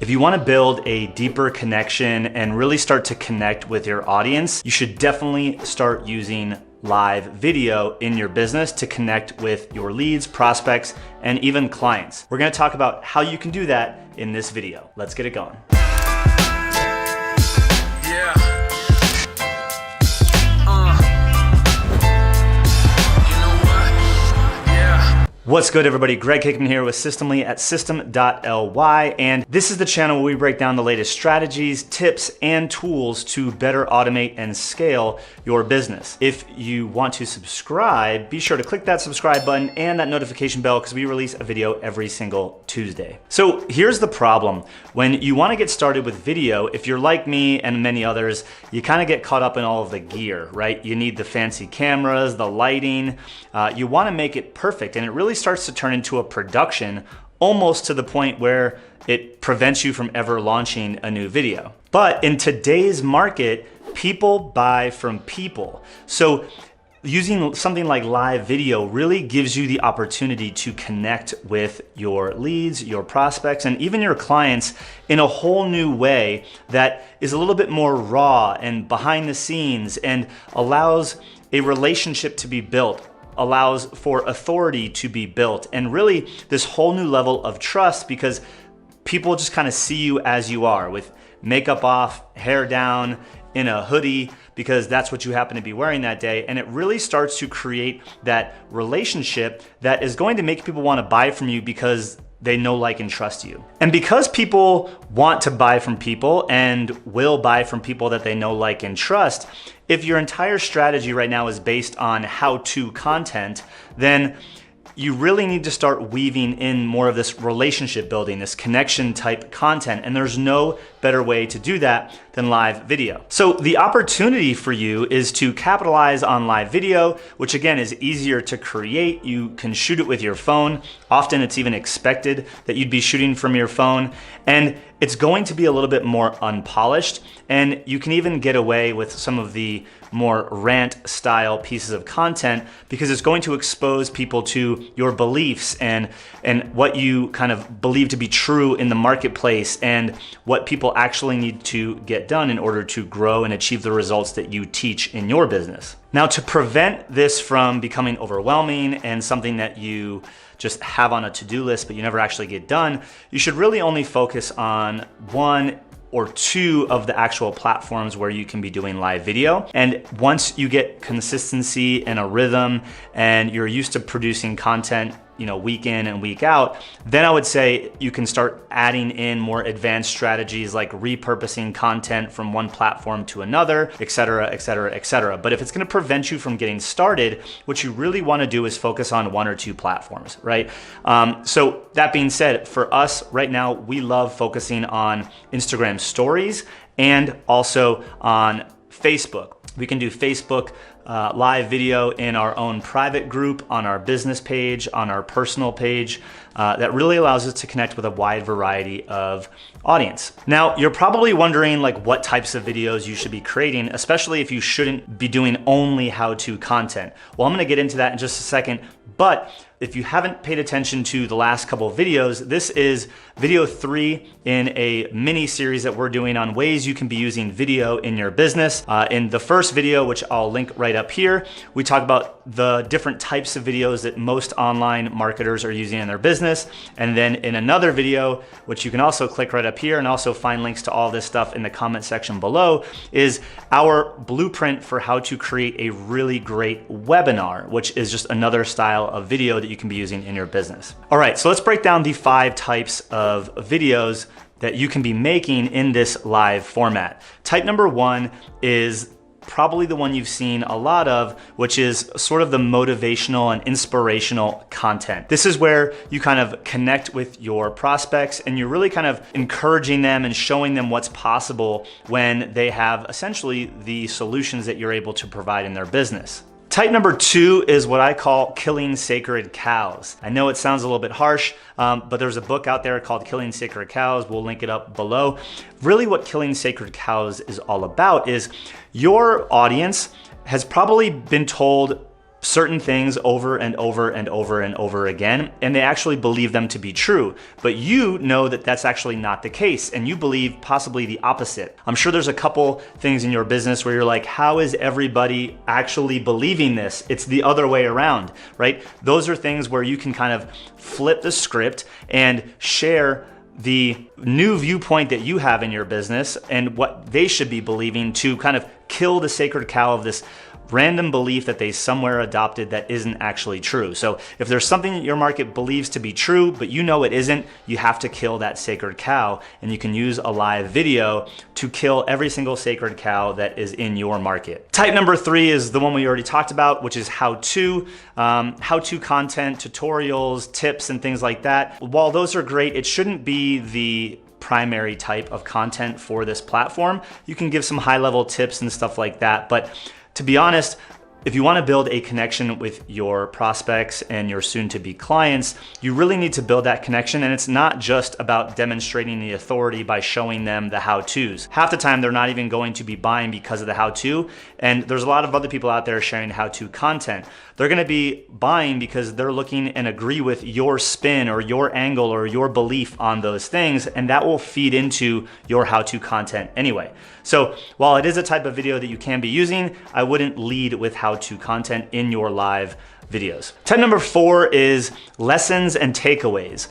If you want to build a deeper connection and really start to connect with your audience, you should definitely start using live video in your business to connect with your leads, prospects, and even clients. We're going to talk about how you can do that in this video. Let's get it going. What's good, everybody? Greg Hickman here with Systemly at system.ly, and this is the channel where we break down the latest strategies, tips, and tools to better automate and scale your business. If you want to subscribe, be sure to click that subscribe button and that notification bell because we release a video every single Tuesday. So here's the problem. When you want to get started with video, if you're like me and many others, you kind of get caught up in all of the gear, right? You need the fancy cameras, the lighting. You want to make it perfect, and it really starts to turn into a production, almost to the point where it prevents you from ever launching a new video. But in today's market, people buy from people. So using something like live video really gives you the opportunity to connect with your leads, your prospects, and even your clients in a whole new way that is a little bit more raw and behind the scenes and allows a relationship to be built, allows for authority to be built, and really this whole new level of trust because people just kind of see you as you are, with makeup off, hair down, in a hoodie, because that's what you happen to be wearing that day. And it really starts to create that relationship that is going to make people want to buy from you because they know, like, and trust you. And because people want to buy from people and will buy from people that they know, like, and trust, if your entire strategy right now is based on how-to content, then you really need to start weaving in more of this relationship building, this connection type content. And there's no better way to do that than live video. So the opportunity for you is to capitalize on live video, which again is easier to create. You can shoot it with your phone. Often it's even expected that you'd be shooting from your phone. And it's going to be a little bit more unpolished. And you can even get away with some of the more rant style pieces of content because it's going to expose people to your beliefs and what you kind of believe to be true in the marketplace and what people actually need to get done in order to grow and achieve the results that you teach in your business. Now, to prevent this from becoming overwhelming and something that you just have on a to-do list but you never actually get done, you should really only focus on one or two of the actual platforms where you can be doing live video. And once you get consistency and a rhythm and you're used to producing content, week in and week out, then I would say you can start adding in more advanced strategies like repurposing content from one platform to another, et cetera, et cetera, et cetera. But if it's gonna prevent you from getting started, what you really wanna do is focus on one or two platforms, right? So that being said, for us right now, we love focusing on Instagram stories and also on Facebook. We can do Facebook live video in our own private group, on our business page, on our personal page. That really allows us to connect with a wide variety of audience. Now, you're probably wondering what types of videos you should be creating, especially if you shouldn't be doing only how-to content. Well, I'm gonna get into that in just a second, but if you haven't paid attention to the last couple of videos, this is video 3 in a mini series that we're doing on ways you can be using video in your business. In the first video, which I'll link right up here, we talk about the different types of videos that most online marketers are using in their business. And then in another video, which you can also click right up here and also find links to all this stuff in the comment section below, is our blueprint for how to create a really great webinar, which is just another style of video that you can be using in your business. All right, so let's break down the 5 types of videos that you can be making in this live format. Type number 1 is probably the one you've seen a lot of, which is sort of the motivational and inspirational content. This is where you kind of connect with your prospects and you're really kind of encouraging them and showing them what's possible when they have essentially the solutions that you're able to provide in their business. Type number 2 is what I call killing sacred cows. I know it sounds a little bit harsh, but there's a book out there called Killing Sacred Cows. We'll link it up below. Really what Killing Sacred Cows is all about is your audience has probably been told certain things over and over and over and over again, and they actually believe them to be true. But you know that that's actually not the case, and you believe possibly the opposite. I'm sure there's a couple things in your business where you're like, how is everybody actually believing this? It's the other way around, right? Those are things where you can kind of flip the script and share the new viewpoint that you have in your business and what they should be believing to kind of kill the sacred cow of this random belief that they somewhere adopted that isn't actually true. So if there's something that your market believes to be true, but you know it isn't, you have to kill that sacred cow, and you can use a live video to kill every single sacred cow that is in your market. Type number 3 is the one we already talked about, which is how-to content, tutorials, tips, and things like that. While those are great, it shouldn't be the primary type of content for this platform. You can give some high-level tips and stuff like that, but to be honest, if you want to build a connection with your prospects and your soon-to-be clients, you really need to build that connection, and it's not just about demonstrating the authority by showing them the how-tos. Half the time, they're not even going to be buying because of the how-to, and there's a lot of other people out there sharing how-to content. They're going to be buying because they're looking and agree with your spin or your angle or your belief on those things, and that will feed into your how-to content anyway. So while it is a type of video that you can be using, I wouldn't lead with how-to content in your live videos. Type number 4 is lessons and takeaways.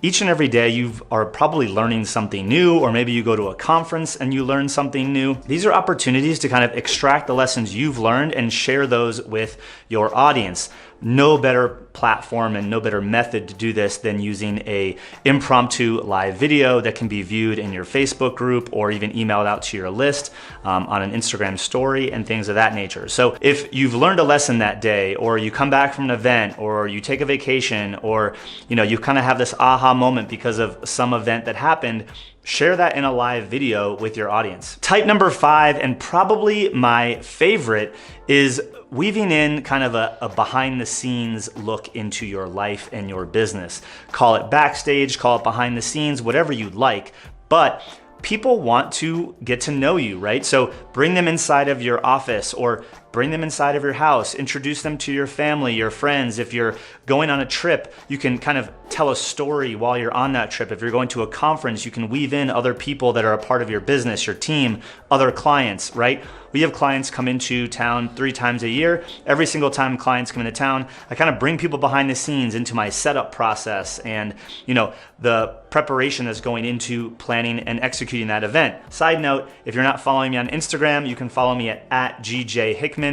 Each and every day you are probably learning something new, or maybe you go to a conference and you learn something new. These are opportunities to kind of extract the lessons you've learned and share those with your audience. No better platform and no better method to do this than using a impromptu live video that can be viewed in your Facebook group or even emailed out to your list on an Instagram story and things of that nature. So if you've learned a lesson that day, or you come back from an event, or you take a vacation, or you kind of have this aha moment because of some event that happened, share that in a live video with your audience. Type number 5, and probably my favorite, is weaving in kind of a behind the scenes look into your life and your business. Call it backstage, call it behind the scenes, whatever you'd like, but people want to get to know you, right? So bring them inside of your office, or bring them inside of your house, introduce them to your family, your friends. If you're going on a trip, you can kind of tell a story while you're on that trip. If you're going to a conference, you can weave in other people that are a part of your business, your team, other clients, right? We have clients come into town 3 times a year. Every single time clients come into town, I kind of bring people behind the scenes into my setup process and the preparation that's going into planning and executing that event. Side note, if you're not following me on Instagram, you can follow me at GJHickman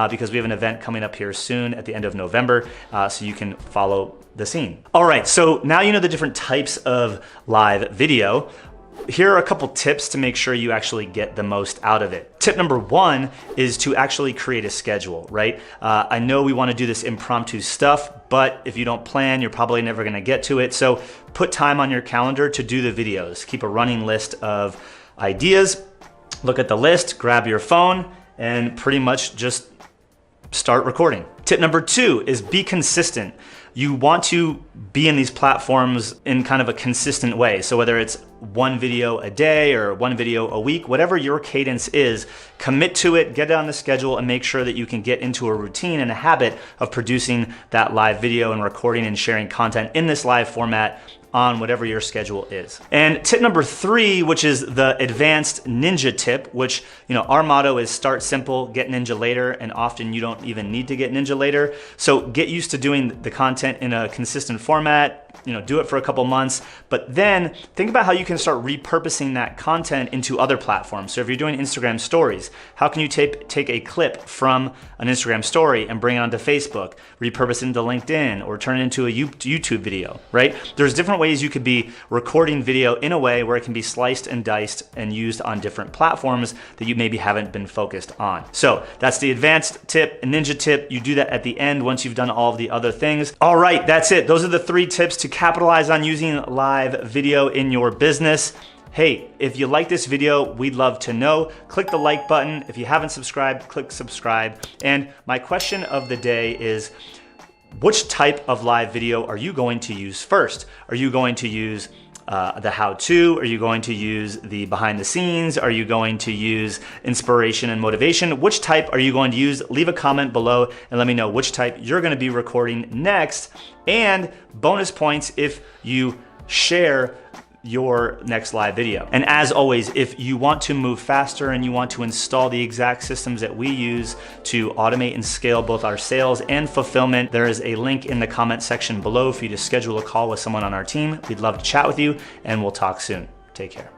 because we have an event coming up here soon at the end of November, so you can follow the scene. All right, so now you know the different types of live video. Here are a couple tips to make sure you actually get the most out of it. Tip number 1 is to actually create a schedule, right? I know we want to do this impromptu stuff, but if you don't plan, you're probably never going to get to it. So put time on your calendar to do the videos. Keep a running list of ideas. Look at the list, grab your phone, and pretty much just start recording. Tip number 2 is be consistent. You want to be in these platforms in kind of a consistent way. So whether it's 1 video a day or 1 video a week, whatever your cadence is, commit to it, get it on the schedule, and make sure that you can get into a routine and a habit of producing that live video and recording and sharing content in this live format on whatever your schedule is. And tip number 3, which is the advanced ninja tip, which our motto is start simple, get ninja later, and often you don't even need to get ninja later. So get used to doing the content in a consistent format, do it for a couple months, but then think about how you can start repurposing that content into other platforms. So if you're doing Instagram stories, how can you take a clip from an Instagram story and bring it onto Facebook, repurpose it into LinkedIn, or turn it into a YouTube video, right? There's different ways you could be recording video in a way where it can be sliced and diced and used on different platforms that you maybe haven't been focused on. So that's the advanced tip, a ninja tip. You do that at the end once you've done all of the other things. All right, that's it. Those are the 3 tips to capitalize on using live video in your business. Hey, if you like this video, we'd love to know. Click the like button. If you haven't subscribed, click subscribe. And my question of the day is, which type of live video are you going to use first? Are you going to use the how-to? Are you going to use the behind the scenes? Are you going to use inspiration and motivation? Which type are you going to use? Leave a comment below and let me know which type you're going to be recording next. And bonus points if you share your next live video. And as always, if you want to move faster and you want to install the exact systems that we use to automate and scale both our sales and fulfillment, there is a link in the comment section below for you to schedule a call with someone on our team. We'd love to chat with you, and we'll talk soon. Take care.